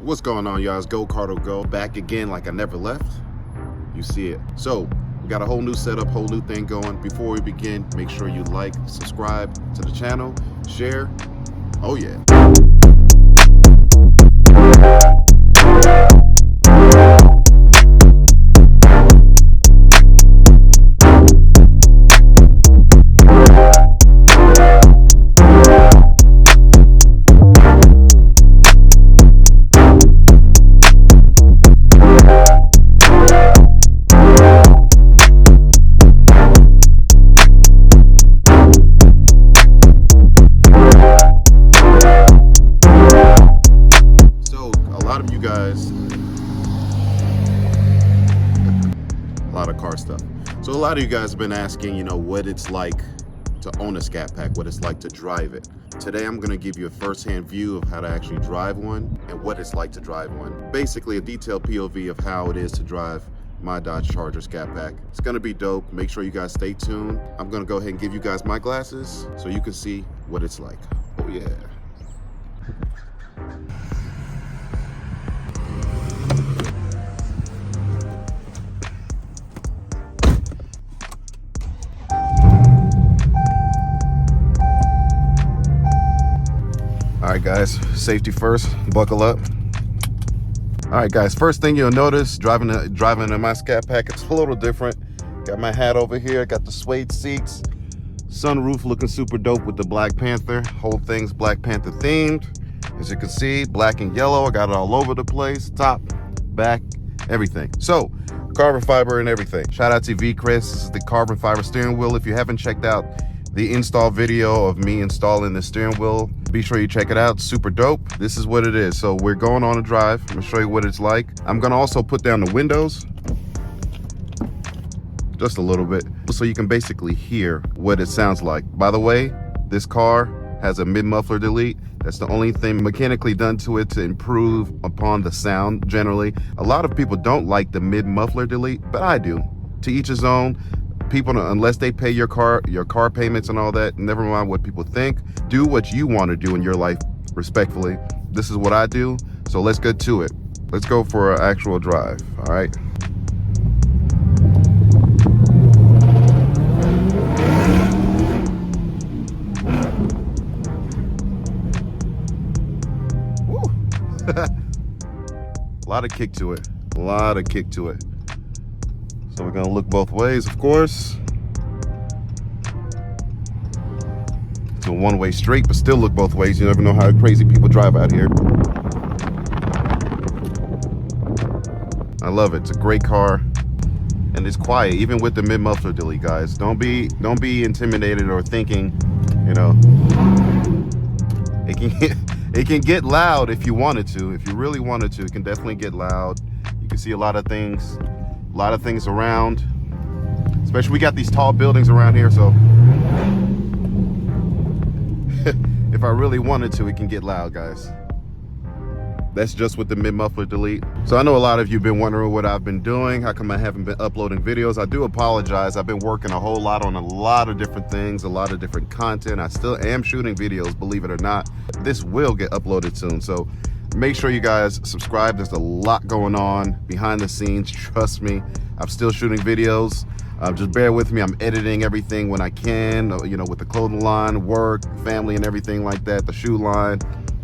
What's going on, y'all? It's Go Cardo Go, back again like I never left. You see it. So we got a whole new setup, whole new thing going. Before we begin, make sure you like, subscribe to the channel, share. Oh yeah. So a lot of you guys have been asking, you know, what it's like to own a Scat Pack, what it's like to drive it. Today I'm going to give you a first-hand view of how to actually drive one and what it's like to drive one. Basically a detailed POV of how it is to drive my Dodge Charger Scat Pack. It's going to be dope. Make sure you guys stay tuned. I'm going to go ahead and give you guys my glasses so you can see what it's like. Oh yeah. All right, guys, safety first, buckle up. All right, guys, first thing you'll notice driving in my Scat Pack, it's a little different. Got my hat over here, got the suede seats, sunroof looking super dope with the Black Panther. Whole thing's Black Panther themed. As you can see, black and yellow, I got it all over the place, top, back, everything. So, carbon fiber and everything. Shout out to VICREZ, this is the carbon fiber steering wheel. If you haven't checked out the install video of me installing the steering wheel, be sure you check it out. Super dope. This is what it is. So we're going on a drive. I'm gonna show you what it's like. I'm gonna also put down the windows just a little bit so you can basically hear what it sounds like. By the way, this car has a mid-muffler delete. That's the only thing mechanically done to it to improve upon the sound generally. A lot of people don't like the mid-muffler delete, but I do. To each his own. People, unless they pay your car payments and all that, never mind what people think. Do what you want to do in your life respectfully. This is what I do, so let's get to it. Let's go for an actual drive. All right. Woo. A lot of kick to it. A lot of kick to it. So we're gonna look both ways, of course. It's a one-way straight, but still look both ways. You never know how crazy people drive out here. I love it. It's a great car, and it's quiet, even with the mid-muffler delete, guys. Don't be intimidated or thinking, you know, it can get loud if you wanted to. If you really wanted to, it can definitely get loud. You can see a lot of things around, especially we got these tall buildings around here, so if I really wanted to, it can get loud, guys. That's just with the mid-muffler delete. So I know a lot of you have been wondering what I've been doing. How come I haven't been uploading videos? I do apologize. I've been working a whole lot on a lot of different things, a lot of different content. I still am shooting videos, believe it or not. This will get uploaded soon, so make sure you guys subscribe. There's a lot going on behind the scenes. Trust me, I'm still shooting videos. Just bear with me. I'm editing everything when I can, you know, with the clothing line, work, family, and everything like that, the shoe line.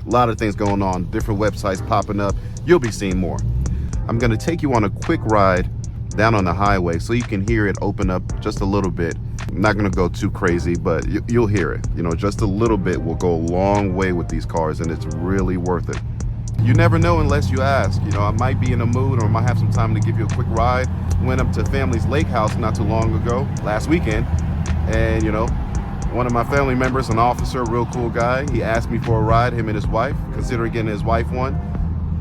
A lot of things going on, different websites popping up. You'll be seeing more. I'm going to take you on a quick ride down on the highway so you can hear it open up just a little bit. I'm not going to go too crazy, but you'll hear it. You know, just a little bit will go a long way with these cars, and it's really worth it. You never know unless you ask. You know, I might be in a mood or I might have some time to give you a quick ride. Went up to family's lake house not too long ago, last weekend, and you know, one of my family members, an officer, real cool guy, he asked me for a ride, him and his wife, considering getting his wife one,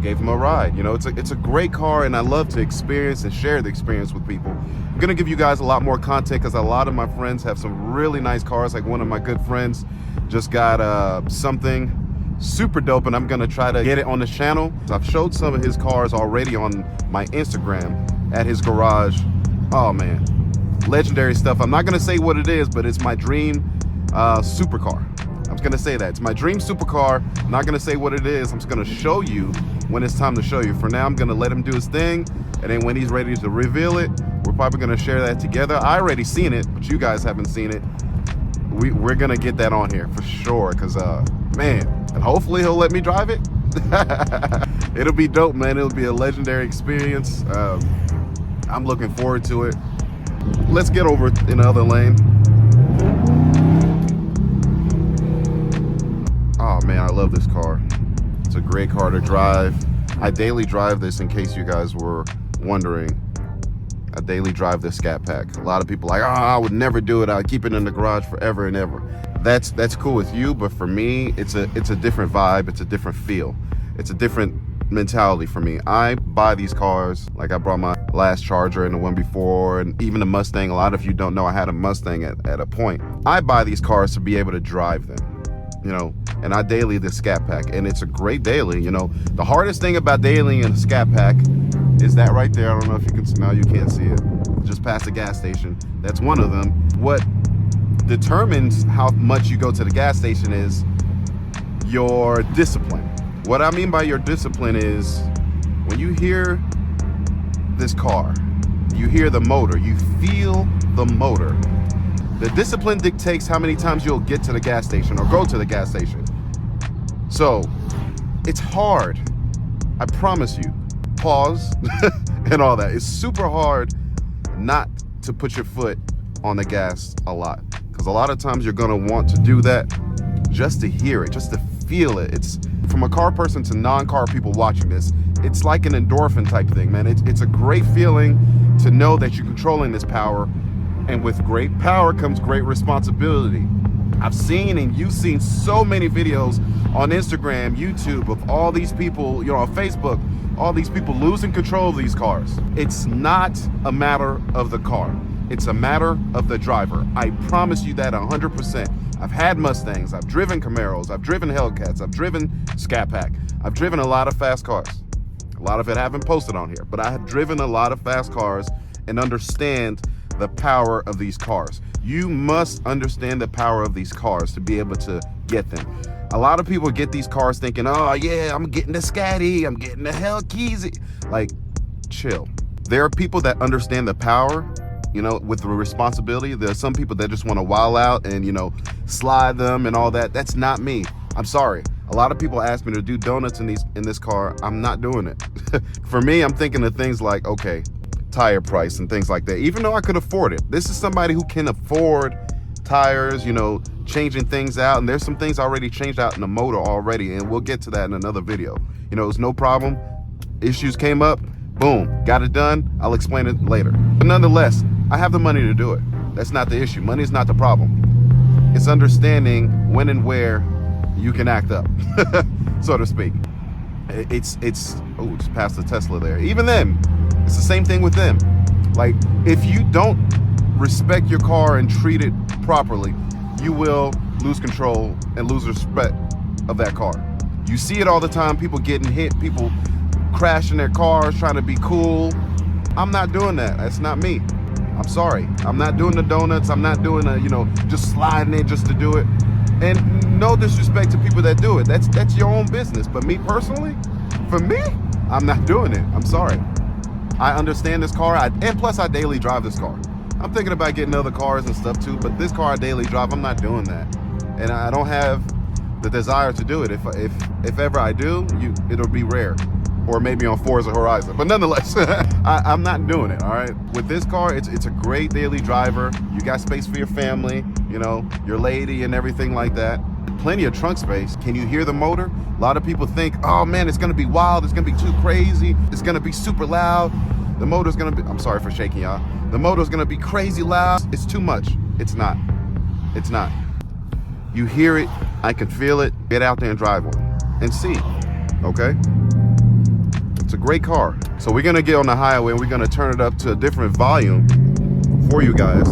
gave him a ride. You know, it's a great car, and I love to experience and share the experience with people. I'm gonna give you guys a lot more content because a lot of my friends have some really nice cars. Like one of my good friends just got something super dope, and I'm gonna try to get it on the channel. I've showed some of his cars already on my Instagram at his garage. Oh man, legendary stuff. I'm not gonna say what it is, but it's my dream supercar. I'm just gonna say that it's my dream supercar. I'm not gonna say what it is. I'm just gonna show you when it's time to show you. For now, I'm gonna let him do his thing, and then when he's ready to reveal it, we're probably gonna share that together. I already seen it, but you guys haven't seen it. We're gonna get that on here for sure, because man, and hopefully he'll let me drive it. It'll be dope, man. It'll be a legendary experience. I'm looking forward to it. Let's get over in the other lane. Oh man, I love this car. It's a great car to drive. I daily drive this, in case you guys were wondering. I daily drive this Scat Pack. A lot of people are like, oh, I would never do it. I'd keep it in the garage forever and ever. That's cool with you, but for me, it's a different vibe. It's a different feel. It's a different mentality for me. I buy these cars, like I brought my last Charger and the one before, and even the Mustang. A lot of you don't know I had a Mustang at a point. I buy these cars to be able to drive them, you know, and I daily the Scat Pack, and it's a great daily. You know, the hardest thing about dailying in a Scat Pack is that right there. I don't know if you can see. Now you can't see it. Just past the gas station. That's one of them. What determines how much you go to the gas station is your discipline. What I mean by your discipline is when you hear this car, you hear the motor, you feel the motor. The discipline dictates how many times you'll get to the gas station or go to the gas station. So it's hard, I promise you. Pause and all that. It's super hard not to put your foot on the gas a lot, because a lot of times you're gonna want to do that just to hear it, just to feel it. It's from a car person to non-car people watching this, it's like an endorphin type thing, man. It's a great feeling to know that you're controlling this power, and with great power comes great responsibility. I've seen, and you've seen so many videos on Instagram, YouTube, of all these people, you know, on Facebook, all these people losing control of these cars. It's not a matter of the car. It's a matter of the driver. I promise you that 100%. I've had Mustangs, I've driven Camaros, I've driven Hellcats, I've driven Scat Pack. I've driven a lot of fast cars. A lot of it I haven't posted on here, but I have driven a lot of fast cars and understand the power of these cars. You must understand the power of these cars to be able to get them. A lot of people get these cars thinking, oh yeah, I'm getting the Scatty, I'm getting the Hellkeezy. Like, chill. There are people that understand the power, you know, with the responsibility. There are some people that just want to wild out and, you know, slide them and all that. That's not me. I'm sorry. A lot of people ask me to do donuts in this car. I'm not doing it. For me, I'm thinking of things like, okay, tire price and things like that, even though I could afford it. This is somebody who can afford tires, you know, changing things out, and there's some things already changed out in the motor already, and we'll get to that in another video. You know, it's no problem. Issues came up, boom, got it done. I'll explain it later. But nonetheless, I have the money to do it. That's not the issue. Money is not the problem. It's understanding when and where you can act up, so to speak. It's oh, just past the Tesla there. Even then, it's the same thing with them. Like, if you don't respect your car and treat it properly, you will lose control and lose respect of that car. You see it all the time, people getting hit, people crashing their cars, trying to be cool. I'm not doing that. That's not me. I'm sorry. I'm not doing the donuts. I'm not doing you know, just sliding it just to do it. And no disrespect to people that do it. That's your own business. But me personally, for me, I'm not doing it. I'm sorry. I understand this car, and plus I daily drive this car. I'm thinking about getting other cars and stuff too, but this car I daily drive, I'm not doing that. And I don't have the desire to do it. If ever I do, it'll be rare. Or maybe on Forza Horizon. But nonetheless, I'm not doing it, all right? With this car, it's a great daily driver. You got space for your family, you know, your lady and everything like that. Plenty of trunk space. Can you hear the motor? A lot of people think, oh man, it's gonna be wild, it's gonna be too crazy, it's gonna be super loud. The motor's gonna be, I'm sorry for shaking y'all. The motor's gonna be crazy loud. It's too much. It's not. It's not. You hear it, I can feel it. Get out there and drive one and see, okay? It's a great car. So we're gonna get on the highway and we're gonna turn it up to a different volume for you guys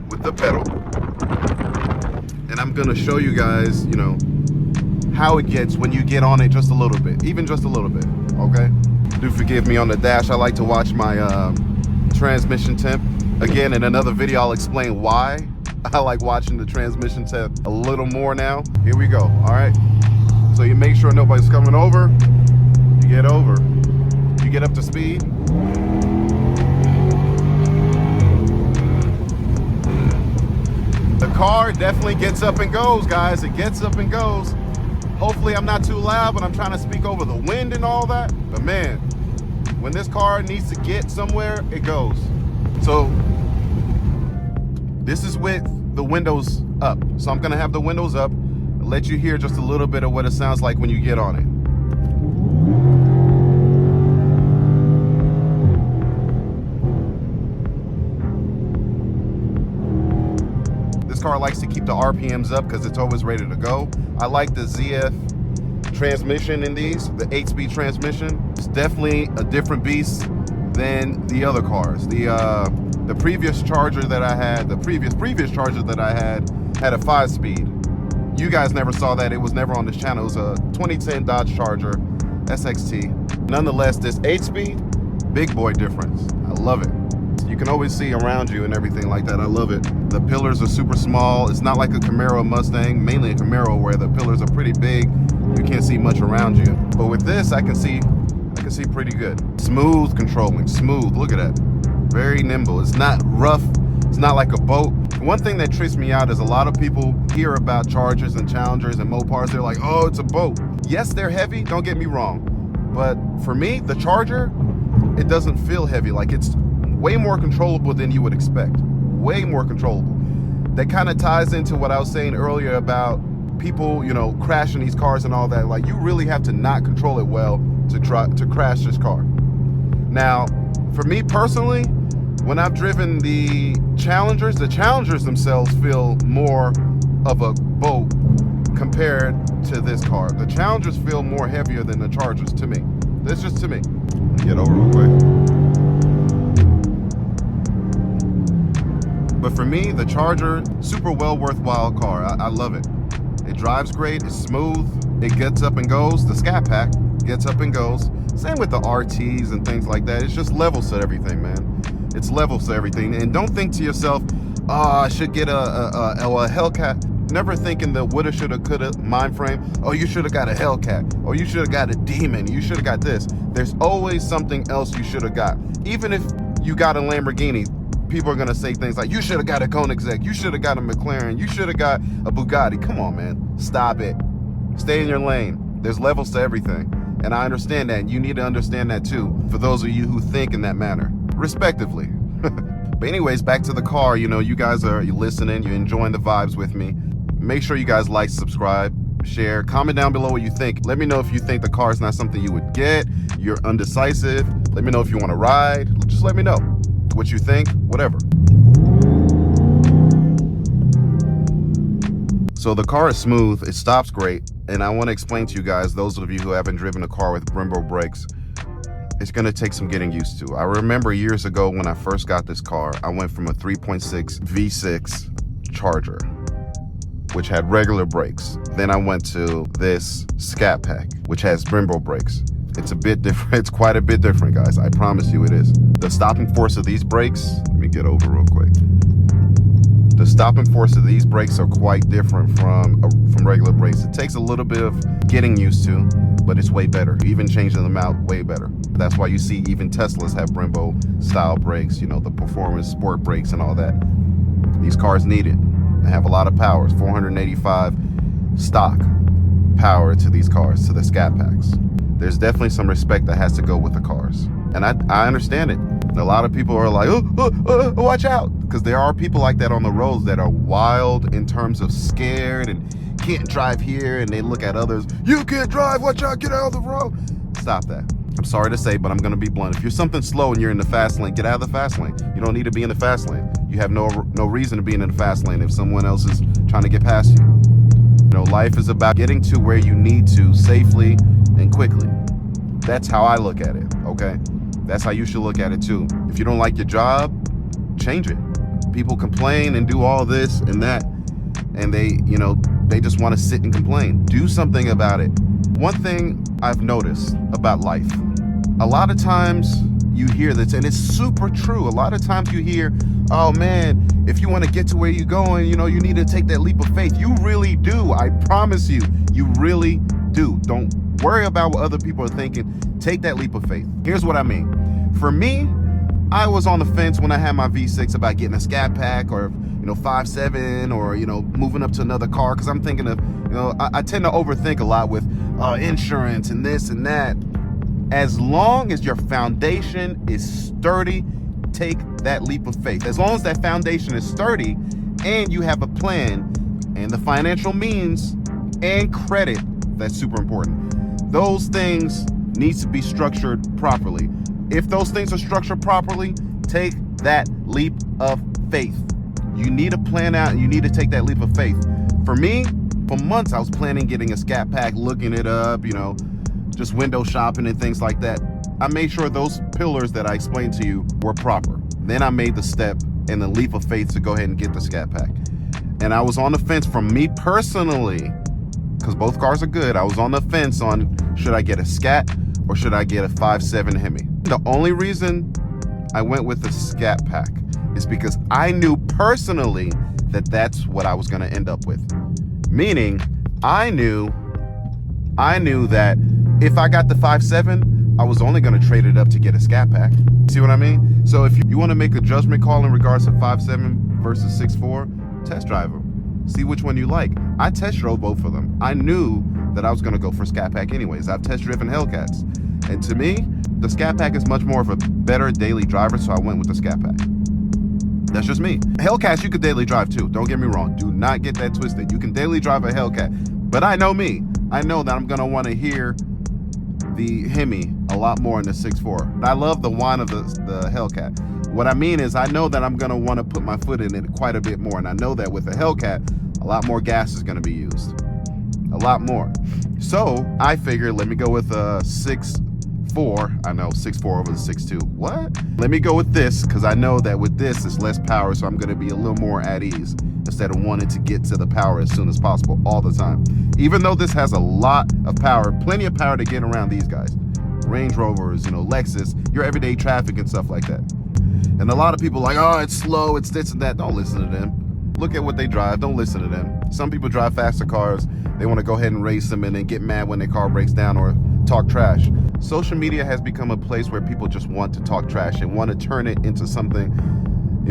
with the pedal. And I'm gonna show you guys, you know, how it gets when you get on it just a little bit, even just a little bit, okay? Do forgive me on the dash. I like to watch my transmission temp. Again, in another video, I'll explain why I like watching the transmission temp a little more now. Here we go, all right? So you make sure nobody's coming over. You Get over. You get up to speed. The car definitely gets up and goes, guys. It gets up and goes. Hopefully I'm not too loud, but I'm trying to speak over the wind and all that. But man, when this car needs to get somewhere, it goes. So this is with the windows up. So I'm gonna have the windows up, let you hear just a little bit of what it sounds like when you get on it. This car likes to keep the RPMs up because it's always ready to go. I like the ZF transmission in these, the 8-speed transmission. It's definitely a different beast than the other cars. The previous Charger that I had, the previous Charger that I had a 5-speed. You guys never saw that. It was never on this channel. It was a 2010 Dodge Charger SXT. Nonetheless, this 8-speed, big boy difference. I love it. You can always see around you and everything like that. I love it. The pillars are super small. It's not like a Camaro Mustang, mainly a Camaro where the pillars are pretty big. You can't see much around you. But with this, I can see pretty good. Smooth controlling, smooth. Look at that. Very nimble. It's not rough. It's not like a boat. One thing that trips me out is a lot of people hear about Chargers and Challengers and Mopars. They're like, oh, it's a boat. Yes, they're heavy. Don't get me wrong. But for me, the Charger, it doesn't feel heavy. Like it's way more controllable than you would expect. Way more controllable. That kind of ties into what I was saying earlier about people, you know, crashing these cars and all that. Like you really have to not control it well to crash this car. Now, for me personally, when I've driven the Challengers themselves feel more of a boat compared to this car. The Challengers feel more heavier than the Chargers to me. That's just to me. Get over real quick. But for me, the Charger, super well worthwhile car. I love it. It drives great, it's smooth, it gets up and goes. The Scat Pack gets up and goes. Same with the RTs and things like that. It's just levels to everything, man. It's levels to everything. And don't think to yourself, oh, I should get a Hellcat. Never thinking the woulda, shoulda, coulda mind frame. Oh, you should have got a Hellcat. Or you should have got a Demon. You should have got this. There's always something else you should have got. Even if you got a Lamborghini, people are gonna say things like, you should have got a Koenigsegg. You should have got a McLaren. You should have got a Bugatti. Come on, man. Stop it. Stay in your lane. There's levels to everything. And I understand that. You need to understand that too, for those of you who think in that manner, respectively. But anyways, back to the car. You know, you guys are listening, you're enjoying the vibes with me. Make sure you guys like, subscribe, share, comment down below what you think. Let me know if you think the car is not something you would get, you're undecisive. Let me know if you want to ride. Just let me know what you think, whatever. So the car is smooth, it stops great, and I want to explain to you guys, those of you who haven't driven a car with Brembo brakes, it's going to take some getting used to. I remember years ago when I first got this car, I went from a 3.6 V6 Charger, which had regular brakes. Then I went to this Scat Pack, which has Brembo brakes. It's a bit different. It's quite a bit different, guys. I promise you it is. The stopping force of these brakes, let me get over real quick. The stopping force of these brakes are quite different from regular brakes. It takes a little bit of getting used to, but it's way better. Even changing them out, way better. That's why you see even Teslas have Brembo style brakes, you know, the performance sport brakes and all that. These cars need it. They have a lot of power. 485 stock power to these cars, to the Scat Packs. There's definitely some respect that has to go with the cars. And I understand it. A lot of people are like, watch out. Because there are people like that on the roads that are wild in terms of scared and can't drive here, and they look at others, you can't drive, watch out, get out of the road. Stop that. I'm sorry to say, but I'm gonna be blunt. If you're something slow and you're in the fast lane, get out of the fast lane. You don't need to be in the fast lane. You have no reason to be in the fast lane if someone else is trying to get past you. You know, life is about getting to where you need to safely and quickly. That's how I look at it, okay? That's how you should look at it too. If you don't like your job, change it. People complain and do all this and that, and they just want to sit and complain. Do something about it. One thing I've noticed about life, a lot of times you hear this, and it's super true. A lot of times you hear, oh man, if you want to get to where you're going, you know, you need to take that leap of faith. You really do. I promise you, you really do. Don't worry about what other people are thinking. Take that leap of faith. Here's what I mean. For me, I was on the fence when I had my V6 about getting a Scat Pack or 5.7 or moving up to another car, because I'm thinking of I tend to overthink a lot with insurance and this and that. As long as your foundation is sturdy, take that leap of faith. As long as that foundation is sturdy and you have a plan and the financial means and credit, that's super important. Those things need to be structured properly. If those things are structured properly, take that leap of faith. You need to plan out and you need to take that leap of faith. For me, for months I was planning getting a Scat Pack, looking it up, just window shopping and things like that. I made sure those pillars that I explained to you were proper. Then I made the step and the leap of faith to go ahead and get the Scat Pack. And I was on the fence from me personally, because both cars are good. I was on the fence on, should I get a Scat or should I get a 5.7 Hemi? The only reason I went with the Scat Pack is because I knew personally that that's what I was going to end up with. Meaning, I knew that if I got the 5.7, I was only going to trade it up to get a Scat Pack. See what I mean? So if you want to make a judgment call in regards to 5.7 versus 6.4, test drive them. See which one you like. I test drove both of them. I knew that I was going to go for Scat Pack anyways. I've test driven Hellcats. And to me, the Scat Pack is much more of a better daily driver, so I went with the Scat Pack. That's just me. Hellcats you could daily drive too. Don't get me wrong. Do not get that twisted. You can daily drive a Hellcat. But I know me. I know that I'm going to want to hear the Hemi a lot more in the 6.4. I love the whine of the Hellcat. What I mean is I know that I'm going to want to put my foot in it quite a bit more. And I know that with the Hellcat, a lot more gas is going to be used. A lot more. So I figured, let me go with a 6.4. I know 6.4 over the 6.2. What? Let me go with this, because I know that with this it's less power, so I'm going to be a little more at ease instead of wanting to get to the power as soon as possible all the time. Even though this has a lot of power, plenty of power to get around these guys. Range Rovers, Lexus, your everyday traffic and stuff like that. And a lot of people are like, oh, it's slow, it's this and that. Don't listen to them. Look at what they drive. Don't listen to them. Some people drive faster cars. They want to go ahead and race them and then get mad when their car breaks down or talk trash. Social media has become a place where people just want to talk trash and want to turn it into something,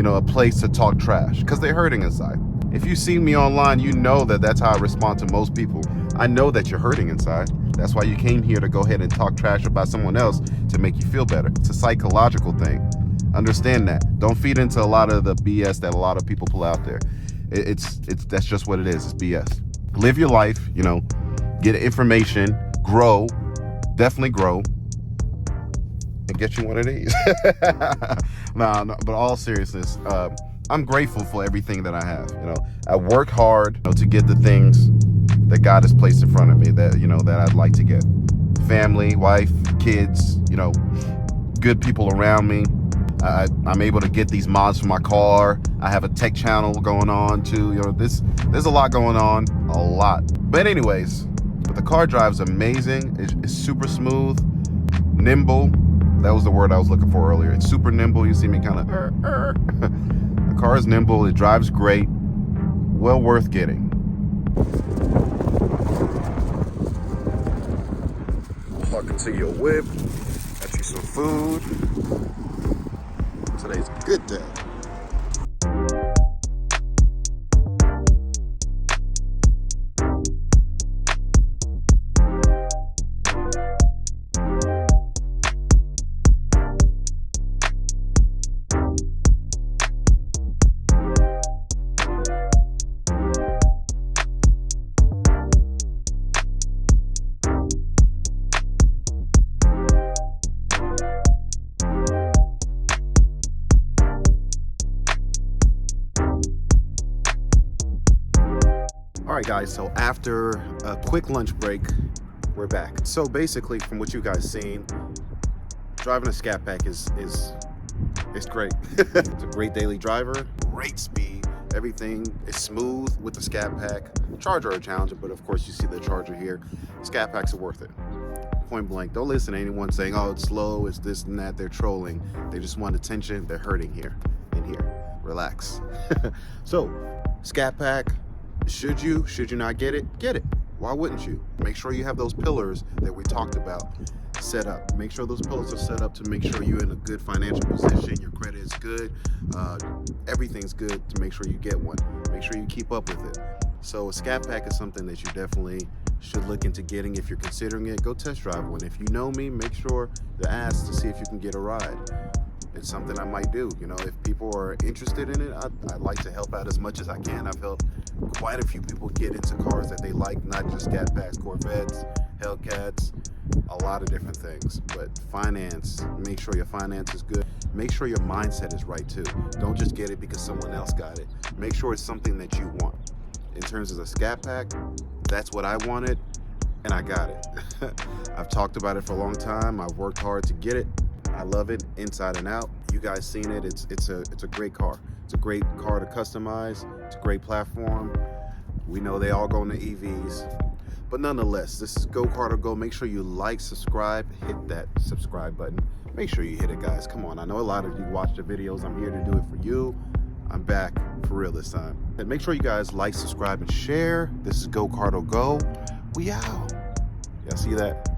a place to talk trash because they're hurting inside. If you see me online, you know that that's how I respond to most people. I know that you're hurting inside. That's why you came here to go ahead and talk trash about someone else to make you feel better. It's a psychological thing. Understand that. Don't feed into a lot of the BS that a lot of people pull out there. It's that's just what it is. It's BS. Live your life, get information, grow, definitely grow, and get you one of these. No, but all seriousness, I'm grateful for everything that I have. I work hard to get the things that God has placed in front of me that that I'd like to get. Family, wife, kids, good people around me. I'm able to get these mods for my car. I have a tech channel going on too. There's a lot going on, a lot. But anyways, the car drives amazing. It's super smooth, nimble. That was the word I was looking for earlier. It's super nimble. You see me kind of. The car is nimble. It drives great. Well worth getting. Plug into your whip. Got you some food. Today's a good day. All right, guys, so after a quick lunch break, we're back. So basically, from what you guys seen, driving a Scat Pack is great. It's a great daily driver, great speed. Everything is smooth with the Scat Pack. Charger a challenger, but of course you see the Charger here. Scat Packs are worth it. Point blank. Don't listen to anyone saying, oh, it's slow, it's this and that. They're trolling. They just want attention. They're hurting here and here. Relax. So, Scat Pack. Should you not get it? Get it. Why wouldn't you? Make sure you have those pillars that we talked about set up. Make sure those pillars are set up to make sure you're in a good financial position, your credit is good, everything's good to make sure you get one. Make sure you keep up with it. So a Scat Pack is something that you definitely should look into getting. If you're considering it, go test drive one. If you know me, make sure to ask to see if you can get a ride. It's something I might do. You know, if people are interested in it, I'd like to help out as much as I can. I've helped quite a few people get into cars that they like, not just Scat Packs, Corvettes, Hellcats, a lot of different things. But finance, make sure your finance is good. Make sure your mindset is right too. Don't just get it because someone else got it. Make sure it's something that you want. In terms of a Scat Pack, that's what I wanted, and I got it. I've talked about it for a long time. I've worked hard to get it. I love it inside and out. You guys seen it. It's a great car. It's a great car to customize. It's a great platform. We know they all go into EVs. But nonetheless, this is Go Carter Go. Make sure you like, subscribe, hit that subscribe button. Make sure you hit it, guys. Come on. I know a lot of you watch the videos. I'm here to do it for you. I'm back for real this time. And make sure you guys like, subscribe, and share. This is Go Carter Go. We out. Y'all see that?